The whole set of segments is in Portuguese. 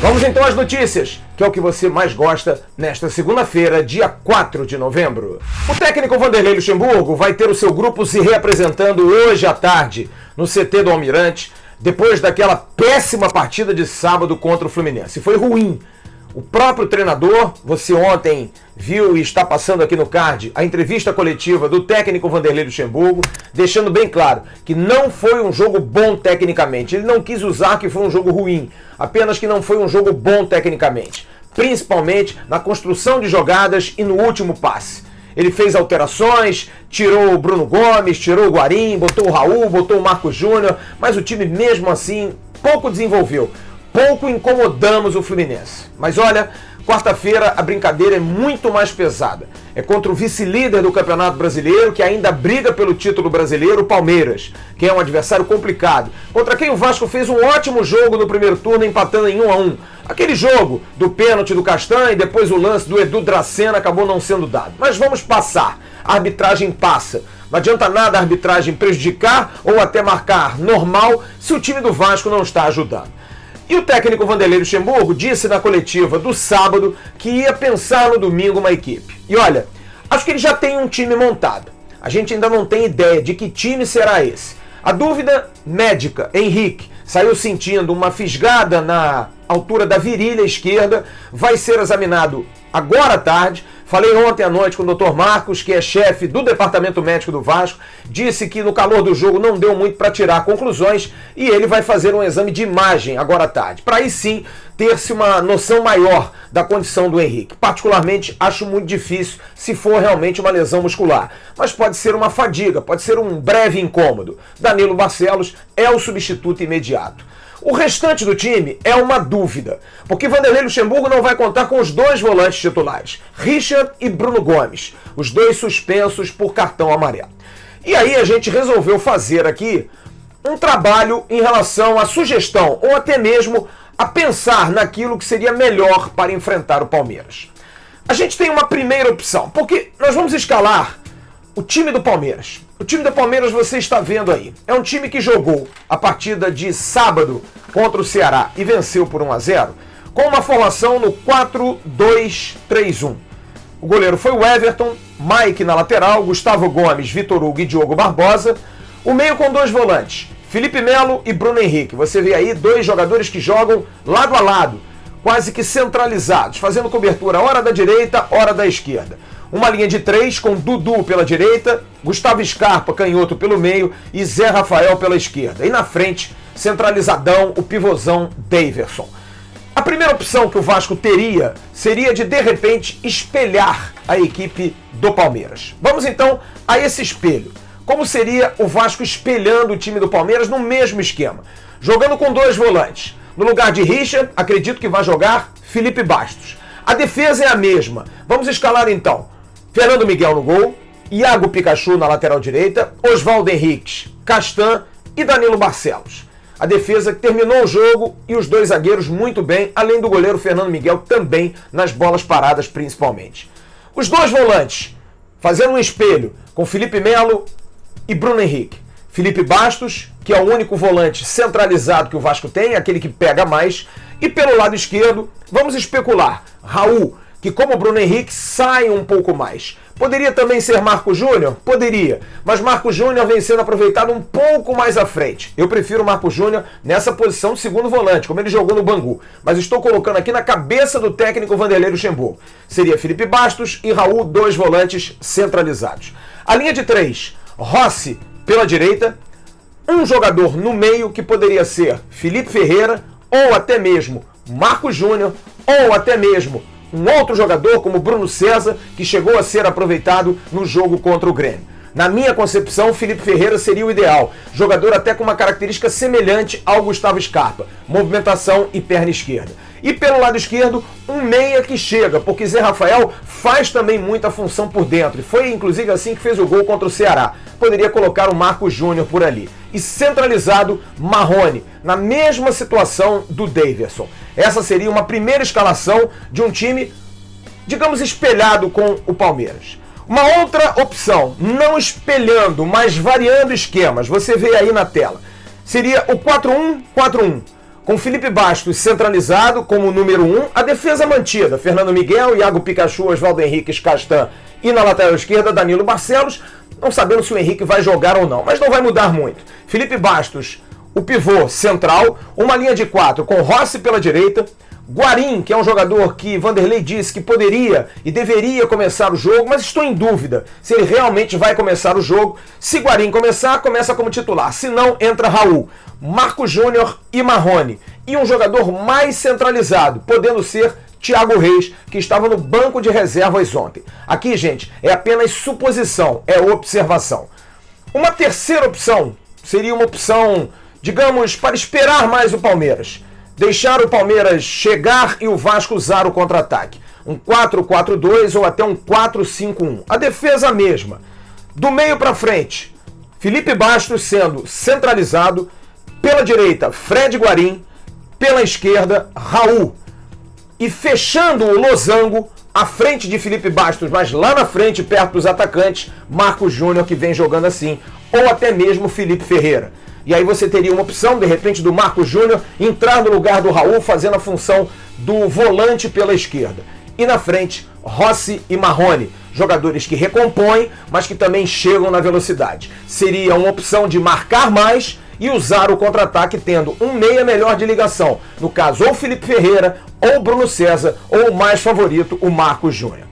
Vamos então às notícias, que é o que você mais gosta nesta segunda-feira, dia 4 de novembro. O técnico Vanderlei Luxemburgo vai ter o seu grupo se reapresentando hoje à tarde no CT do Almirante, depois daquela péssima partida de sábado contra o Fluminense. Foi ruim. O próprio treinador, você ontem viu e está passando aqui no card a entrevista coletiva do técnico Vanderlei Luxemburgo, deixando bem claro que não foi um jogo bom tecnicamente. Ele não quis usar que foi um jogo ruim, apenas que não foi um jogo bom tecnicamente, principalmente na construção de jogadas e no último passe. Ele fez alterações, tirou o Bruno Gomes, tirou o Guarim, botou o Raul, botou o Marcos Júnior, mas o time mesmo assim pouco desenvolveu. Pouco incomodamos o Fluminense. Mas olha, quarta-feira a brincadeira é muito mais pesada. É contra o vice-líder do Campeonato Brasileiro, que ainda briga pelo título brasileiro, o Palmeiras, que é um adversário complicado, contra quem o Vasco fez um ótimo jogo no primeiro turno, empatando em 1-1. Aquele jogo do pênalti do Castanho e depois o lance do Edu Dracena acabou não sendo dado. Mas vamos passar. A arbitragem passa. Não adianta nada a arbitragem prejudicar ou até marcar normal se o time do Vasco não está ajudando. E o técnico Vanderlei Luxemburgo disse na coletiva do sábado que ia pensar no domingo uma equipe. E olha, acho que ele já tem um time montado. A gente ainda não tem ideia de que time será esse. A dúvida médica, Henrique, saiu sentindo uma fisgada na altura da virilha esquerda, vai ser examinado agora à tarde. Falei ontem à noite com o Dr. Marcos, que é chefe do departamento médico do Vasco, disse que no calor do jogo não deu muito para tirar conclusões e ele vai fazer um exame de imagem agora à tarde, para aí sim ter-se uma noção maior da condição do Henrique. Particularmente acho muito difícil se for realmente uma lesão muscular, mas pode ser uma fadiga, pode ser um breve incômodo. Danilo Barcelos é o substituto imediato. O restante do time é uma dúvida, porque Vanderlei Luxemburgo não vai contar com os dois volantes titulares, Richard e Bruno Gomes, os dois suspensos por cartão amarelo. E aí a gente resolveu fazer aqui um trabalho em relação à sugestão, ou até mesmo a pensar naquilo que seria melhor para enfrentar o Palmeiras. A gente tem uma primeira opção, porque nós vamos escalar o time do Palmeiras. O time do Palmeiras você está vendo aí. É um time que jogou a partida de sábado contra o Ceará e venceu por 1-0 com uma formação no 4-2-3-1. O goleiro foi o Everton, Mike na lateral, Gustavo Gomes, Vitor Hugo e Diogo Barbosa. O meio com dois volantes, Felipe Melo e Bruno Henrique. Você vê aí dois jogadores que jogam lado a lado, quase que centralizados, fazendo cobertura hora da direita, hora da esquerda. Uma linha de três com Dudu pela direita, Gustavo Scarpa, canhoto, pelo meio e Zé Rafael pela esquerda. E na frente, centralizadão, o pivôzão Daverson. A primeira opção que o Vasco teria seria de repente, espelhar a equipe do Palmeiras. Vamos então a esse espelho. Como seria o Vasco espelhando o time do Palmeiras no mesmo esquema? Jogando com dois volantes. No lugar de Richard, acredito que vai jogar Felipe Bastos. A defesa é a mesma. Vamos escalar então. Fernando Miguel no gol, Iago Pikachu na lateral direita, Oswaldo Henriques, Castan e Danilo Barcelos. A defesa que terminou o jogo e os dois zagueiros muito bem, além do goleiro Fernando Miguel também nas bolas paradas principalmente. Os dois volantes fazendo um espelho com Felipe Melo e Bruno Henrique. Felipe Bastos, que é o único volante centralizado que o Vasco tem, aquele que pega mais. E pelo lado esquerdo, vamos especular. Raul, que como o Bruno Henrique sai um pouco mais. Poderia também ser Marcos Júnior? Poderia, mas Marcos Júnior vem sendo aproveitado um pouco mais à frente. Eu prefiro o Marcos Júnior nessa posição de segundo volante, como ele jogou no Bangu. Mas estou colocando aqui na cabeça do técnico Vanderlei Luxemburgo. Seria Felipe Bastos e Raul, dois volantes centralizados. A linha de três, Rossi pela direita, um jogador no meio que poderia ser Felipe Ferreira, ou até mesmo Marcos Júnior, ou até mesmo um outro jogador como Bruno César, que chegou a ser aproveitado no jogo contra o Grêmio. Na minha concepção, Felipe Ferreira seria o ideal, jogador até com uma característica semelhante ao Gustavo Scarpa, movimentação e perna esquerda. E pelo lado esquerdo, um meia que chega, porque Zé Rafael faz também muita função por dentro, e foi inclusive assim que fez o gol contra o Ceará. Poderia colocar o Marcos Júnior por ali. E centralizado, Marrone, na mesma situação do Daverson. Essa seria uma primeira escalação de um time, digamos, espelhado com o Palmeiras. Uma outra opção, não espelhando, mas variando esquemas, você vê aí na tela, seria o 4-1-4-1. Com Felipe Bastos centralizado como número 1, a defesa mantida. Fernando Miguel, Iago Pikachu, Oswaldo Henrique, Castan e na lateral esquerda Danilo Barcelos, não sabendo se o Henrique vai jogar ou não, mas não vai mudar muito. Felipe Bastos, o pivô central, uma linha de 4 com Rossi pela direita, Guarim, que é um jogador que Vanderlei disse que poderia e deveria começar o jogo, mas estou em dúvida se ele realmente vai começar o jogo. Se Guarim começar, começa como titular. Se não, entra Raul, Marcos Júnior e Marrone. E um jogador mais centralizado, podendo ser Thiago Reis, que estava no banco de reservas ontem. Aqui, gente, é apenas suposição, é observação. Uma terceira opção seria uma opção, digamos, para esperar mais o Palmeiras. Deixar o Palmeiras chegar e o Vasco usar o contra-ataque. Um 4-4-2 ou até um 4-5-1. A defesa mesma. Do meio para frente, Felipe Bastos sendo centralizado. Pela direita, Fred Guarim. Pela esquerda, Raul. E fechando o losango, à frente de Felipe Bastos, mas lá na frente, perto dos atacantes, Marcos Júnior, que vem jogando assim. Ou até mesmo Felipe Ferreira. E aí você teria uma opção, de repente, do Marcos Júnior entrar no lugar do Raul, fazendo a função do volante pela esquerda. E na frente, Rossi e Marrone, jogadores que recompõem, mas que também chegam na velocidade. Seria uma opção de marcar mais e usar o contra-ataque tendo um meia melhor de ligação. No caso, ou Felipe Ferreira, ou Bruno César, ou o mais favorito, o Marcos Júnior.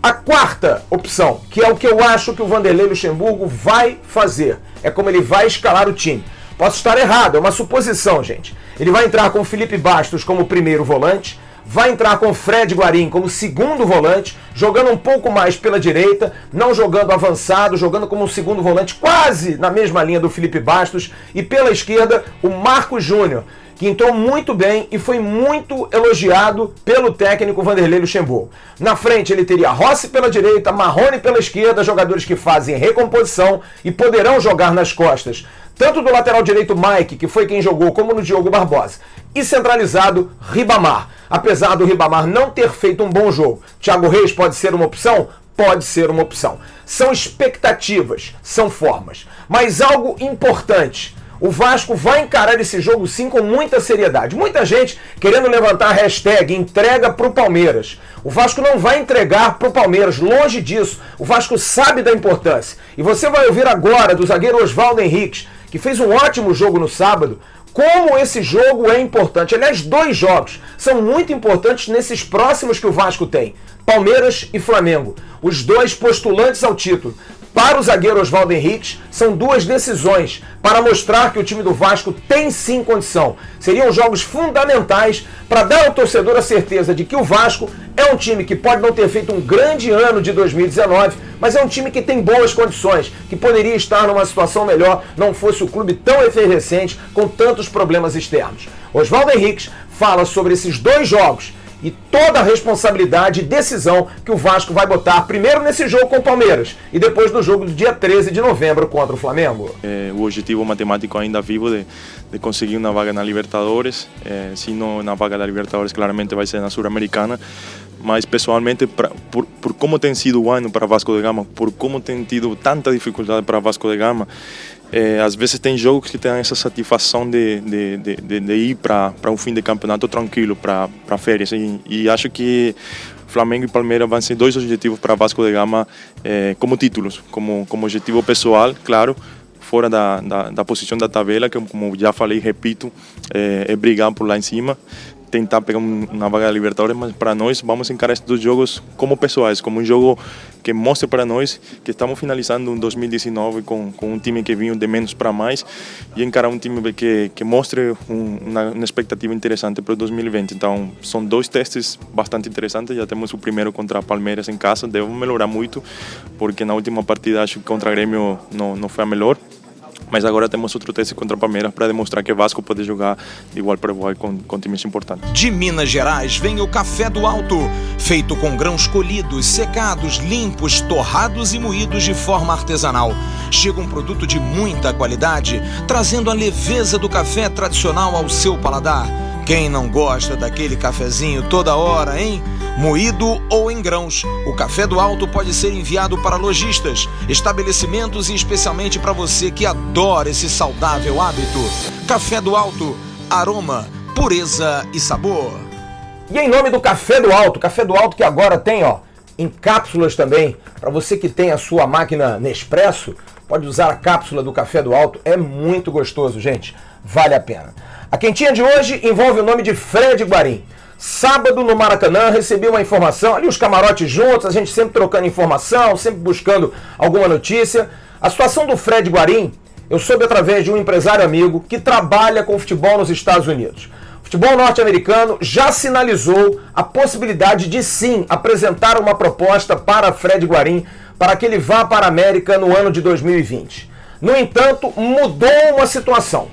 A quarta opção, que é o que eu acho que o Vanderlei Luxemburgo vai fazer, é como ele vai escalar o time. Posso estar errado, é uma suposição, gente. Ele vai entrar com Felipe Bastos como primeiro volante, vai entrar com Fred Guarim como segundo volante, jogando um pouco mais pela direita, não jogando avançado, jogando como um segundo volante, quase na mesma linha do Felipe Bastos, e pela esquerda o Marcos Júnior, que entrou muito bem e foi muito elogiado pelo técnico Vanderlei Luxemburgo. Na frente ele teria Rossi pela direita, Marrone pela esquerda, jogadores que fazem recomposição e poderão jogar nas costas, tanto do lateral direito Mike, que foi quem jogou, como no Diogo Barbosa. E centralizado, Ribamar. Apesar do Ribamar não ter feito um bom jogo, Thiago Reis pode ser uma opção? Pode ser uma opção. São expectativas, são formas. Mas algo importante, o Vasco vai encarar esse jogo sim com muita seriedade. Muita gente querendo levantar a hashtag entrega pro Palmeiras. O Vasco não vai entregar pro Palmeiras, longe disso. O Vasco sabe da importância. E você vai ouvir agora do zagueiro Oswaldo Henrique, que fez um ótimo jogo no sábado, como esse jogo é importante. Aliás, 2 jogos são muito importantes nesses próximos que o Vasco tem. Palmeiras e Flamengo. Os 2 postulantes ao título. Para o zagueiro Oswaldo Henrique, são 2 decisões para mostrar que o time do Vasco tem sim condição. Seriam jogos fundamentais para dar ao torcedor a certeza de que o Vasco é um time que pode não ter feito um grande ano de 2019, mas é um time que tem boas condições, que poderia estar numa situação melhor, não fosse o clube tão efervescente, com tantos problemas externos. Oswaldo Henrique fala sobre esses 2 jogos e toda a responsabilidade e decisão que o Vasco vai botar primeiro nesse jogo com o Palmeiras e depois no jogo do dia 13 de novembro contra o Flamengo. O objetivo matemático ainda vivo de conseguir uma vaga na Libertadores, se não na vaga da Libertadores claramente vai ser na Sul-Americana, mas pessoalmente por como tem sido o ano para Vasco da Gama, por como tem tido tanta dificuldade para Vasco da Gama, às vezes tem jogos que tem essa satisfação de ir para um fim de campeonato tranquilo, para férias, e acho que Flamengo e Palmeiras vão ser 2 objetivos para Vasco da Gama como títulos, como objetivo pessoal, claro, fora da posição da tabela, que como já falei, repito, é brigar por lá em cima, tentar pegar uma vaga da Libertadores, mas para nós vamos encarar esses 2 jogos como pessoais, como um jogo que mostre para nós que estamos finalizando um 2019 com um time que vinha de menos para mais e encarar um time que mostre uma expectativa interessante para o 2020. Então são 2 testes bastante interessantes. Já temos o primeiro contra Palmeiras em casa, devemos melhorar muito porque na última partida acho que contra Grêmio não foi a melhor. Mas agora temos outro teste contra o Palmeiras para demonstrar que o Vasco pode jogar de igual para igual com times importantes. De Minas Gerais vem o Café do Alto, feito com grãos colhidos, secados, limpos, torrados e moídos de forma artesanal. Chega um produto de muita qualidade, trazendo a leveza do café tradicional ao seu paladar. Quem não gosta daquele cafezinho toda hora, hein? Moído ou em grãos, o Café do Alto pode ser enviado para lojistas, estabelecimentos e especialmente para você que adora esse saudável hábito. Café do Alto, aroma, pureza e sabor. E em nome do Café do Alto que agora tem, em cápsulas também, para você que tem a sua máquina Nespresso, pode usar a cápsula do Café do Alto, é muito gostoso, gente, vale a pena. A quentinha de hoje envolve o nome de Fred Guarim. Sábado no Maracanã, recebi uma informação, ali os camarotes juntos, a gente sempre trocando informação, sempre buscando alguma notícia. A situação do Fred Guarim, eu soube através de um empresário amigo que trabalha com futebol nos Estados Unidos. O futebol norte-americano já sinalizou a possibilidade de sim apresentar uma proposta para Fred Guarim para que ele vá para a América no ano de 2020. No entanto, mudou uma situação.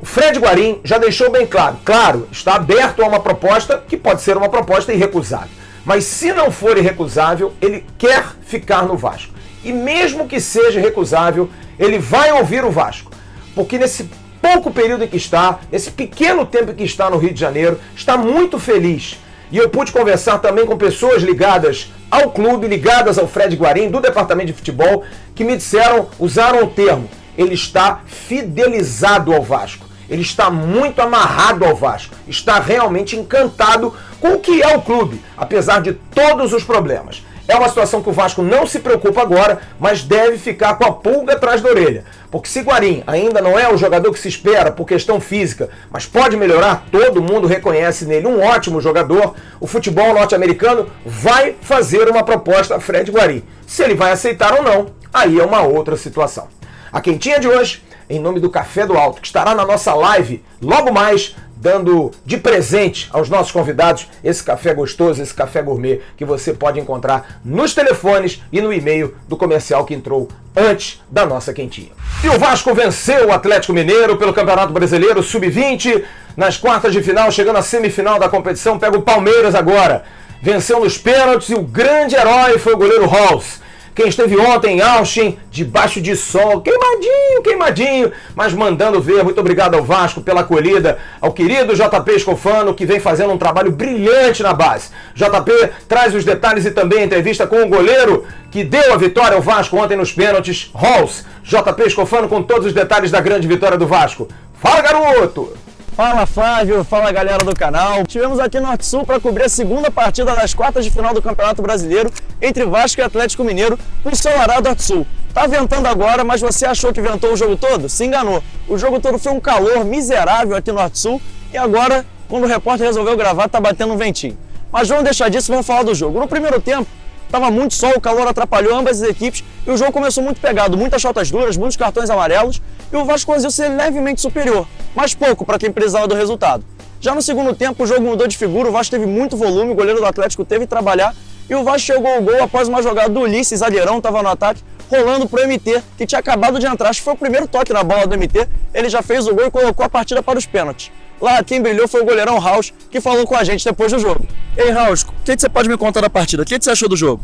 O Fred Guarim já deixou bem claro, está aberto a uma proposta que pode ser uma proposta irrecusável. Mas se não for irrecusável, ele quer ficar no Vasco. E mesmo que seja irrecusável, ele vai ouvir o Vasco. Porque nesse pouco período em que está, nesse pequeno tempo em que está no Rio de Janeiro, está muito feliz. E eu pude conversar também com pessoas ligadas ao clube, ligadas ao Fred Guarim, do departamento de futebol, que me disseram, usaram o termo, ele está fidelizado ao Vasco. Ele está muito amarrado ao Vasco, está realmente encantado com o que é o clube, apesar de todos os problemas. É uma situação que o Vasco não se preocupa agora, mas deve ficar com a pulga atrás da orelha. Porque se Guarim ainda não é o jogador que se espera por questão física, mas pode melhorar, todo mundo reconhece nele um ótimo jogador, o futebol norte-americano vai fazer uma proposta a Fred Guarim. Se ele vai aceitar ou não, aí é uma outra situação. A quentinha de hoje, em nome do Café do Alto, que estará na nossa live logo mais, dando de presente aos nossos convidados esse café gostoso, esse café gourmet que você pode encontrar nos telefones e no e-mail do comercial que entrou antes da nossa quentinha. E o Vasco venceu o Atlético Mineiro pelo Campeonato Brasileiro Sub-20 nas quartas de final, chegando à semifinal da competição, pega o Palmeiras agora. Venceu nos pênaltis e o grande herói foi o goleiro Halls. Quem esteve ontem em Austin, debaixo de sol, queimadinho, mas mandando ver. Muito obrigado ao Vasco pela acolhida, ao querido JP Escofano, que vem fazendo um trabalho brilhante na base. JP traz os detalhes e também a entrevista com o goleiro que deu a vitória ao Vasco ontem nos pênaltis, Halls. JP Escofano com todos os detalhes da grande vitória do Vasco. Fala, garoto! Fala Flávio, fala galera do canal. Estivemos aqui no Norte Sul para cobrir a segunda partida das quartas de final do Campeonato Brasileiro entre Vasco e Atlético Mineiro no ensolarado Norte Sul. Tá ventando agora, mas você achou que ventou o jogo todo? Se enganou. O jogo todo foi um calor miserável aqui no Norte Sul e agora, quando o repórter resolveu gravar, tá batendo um ventinho. Mas vamos deixar disso e vamos falar do jogo. No primeiro tempo, estava muito sol, o calor atrapalhou ambas as equipes e o jogo começou muito pegado, muitas faltas duras, muitos cartões amarelos e o Vasco conseguiu ser levemente superior, mas pouco para quem precisava do resultado. Já no segundo tempo o jogo mudou de figura, o Vasco teve muito volume, o goleiro do Atlético teve que trabalhar e o Vasco chegou ao gol após uma jogada do Ulisses, zagueirão, estava no ataque, rolando pro MT, que tinha acabado de entrar, acho que foi o primeiro toque na bola do MT, ele já fez o gol e colocou a partida para os pênaltis. Lá quem brilhou foi o goleirão Raus, que falou com a gente depois do jogo. Ei Raus, o que você pode me contar da partida? O que você achou do jogo?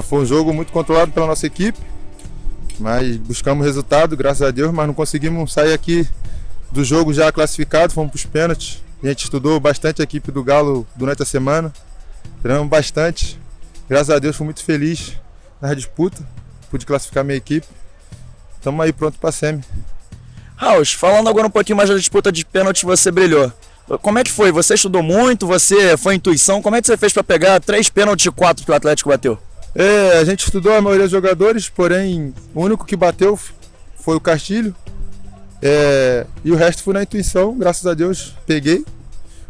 Foi um jogo muito controlado pela nossa equipe, mas buscamos resultado, graças a Deus, mas não conseguimos sair aqui do jogo já classificado, fomos para os pênaltis. A gente estudou bastante a equipe do Galo durante a semana, treinamos bastante, graças a Deus fui muito feliz na disputa, pude classificar minha equipe, estamos aí pronto para a semi. Raus, falando agora um pouquinho mais da disputa de pênaltis, você brilhou. Como é que foi? Você estudou muito, você foi intuição, como é que você fez para pegar 3 pênaltis de 4 que o Atlético bateu? A gente estudou a maioria dos jogadores, porém o único que bateu foi o Castilho e o resto foi na intuição, graças a Deus peguei,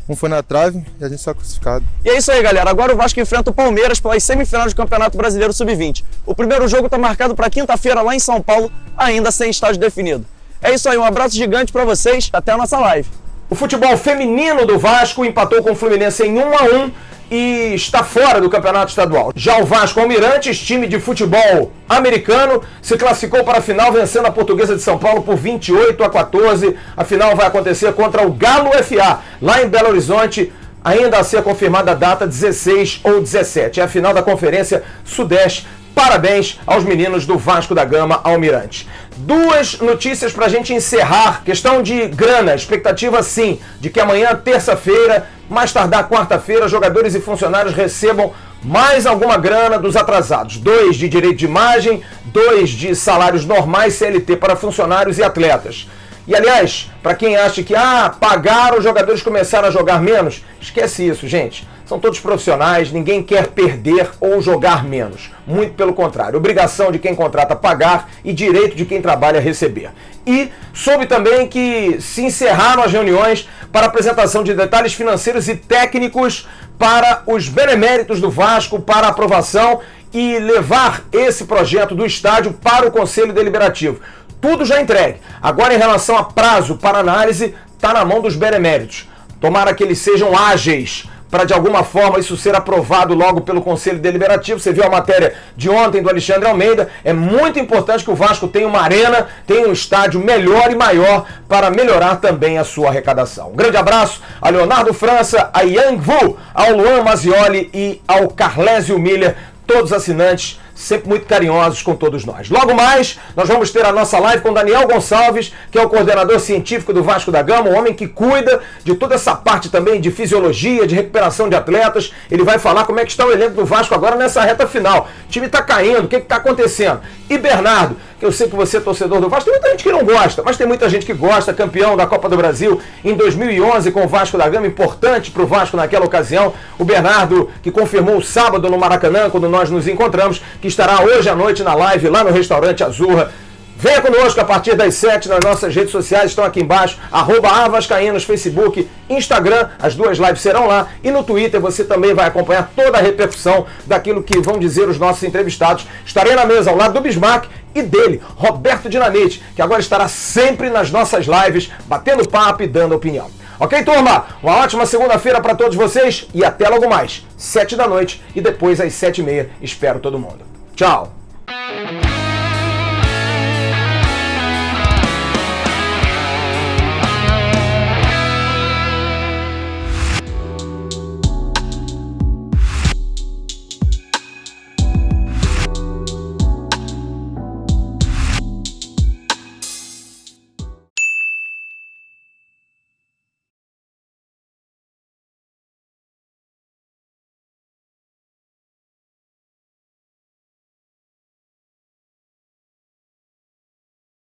um foi na trave e a gente só classificado. E é isso aí galera, agora o Vasco enfrenta o Palmeiras pelas semifinais do Campeonato Brasileiro Sub-20. O primeiro jogo está marcado para quinta-feira lá em São Paulo, ainda sem estádio definido. É isso aí, um abraço gigante para vocês, até a nossa live. O futebol feminino do Vasco empatou com o Fluminense em 1-1 e está fora do campeonato estadual. Já o Vasco Almirantes, time de futebol americano, se classificou para a final vencendo a Portuguesa de São Paulo por 28-14. A final vai acontecer contra o Galo FA, lá em Belo Horizonte, ainda a ser confirmada a data 16 ou 17. É a final da Conferência Sudeste. Parabéns aos meninos do Vasco da Gama Almirante. 2 notícias para a gente encerrar. Questão de grana, expectativa sim, de que amanhã, terça-feira, mais tardar quarta-feira, jogadores e funcionários recebam mais alguma grana dos atrasados. 2 de direito de imagem, 2 de salários normais CLT para funcionários e atletas. E aliás, para quem acha que pagaram, os jogadores começaram a jogar menos, esquece isso, gente. São todos profissionais, ninguém quer perder ou jogar menos. Muito pelo contrário, obrigação de quem contrata pagar e direito de quem trabalha receber. E soube também que se encerraram as reuniões para apresentação de detalhes financeiros e técnicos para os beneméritos do Vasco para aprovação e levar esse projeto do estádio para o Conselho Deliberativo. Tudo já entregue. Agora, em relação a prazo para análise, está na mão dos beneméritos. Tomara que eles sejam ágeis para, de alguma forma, isso ser aprovado logo pelo Conselho Deliberativo. Você viu a matéria de ontem do Alexandre Almeida. É muito importante que o Vasco tenha uma arena, tenha um estádio melhor e maior para melhorar também a sua arrecadação. Um grande abraço a Leonardo França, a Yang Vu, ao Luan Mazioli e ao Carlésio Miller, todos assinantes, sempre muito carinhosos com todos nós. Logo mais, nós vamos ter a nossa live com Daniel Gonçalves, que é o coordenador científico do Vasco da Gama, um homem que cuida de toda essa parte também de fisiologia, de recuperação de atletas. Ele vai falar como é que está o elenco do Vasco agora nessa reta final. O time está caindo, o que está acontecendo? E Bernardo, que eu sei que você é torcedor do Vasco, tem muita gente que não gosta, mas tem muita gente que gosta, campeão da Copa do Brasil em 2011 com o Vasco da Gama, importante para o Vasco naquela ocasião. O Bernardo, que confirmou o sábado no Maracanã, quando nós nos encontramos, que estará hoje à noite na live lá no Restaurante Azurra. Venha conosco a partir das 7 nas nossas redes sociais, estão aqui embaixo, @avascaínos, Facebook, Instagram, as duas lives serão lá, e no Twitter você também vai acompanhar toda a repercussão daquilo que vão dizer os nossos entrevistados. Estarei na mesa ao lado do Bismarck e dele, Roberto Dinamite, que agora estará sempre nas nossas lives, batendo papo e dando opinião. Ok, turma? Uma ótima segunda-feira para todos vocês e até logo mais, 7 da noite e depois às 7h30. Espero todo mundo. Tchau!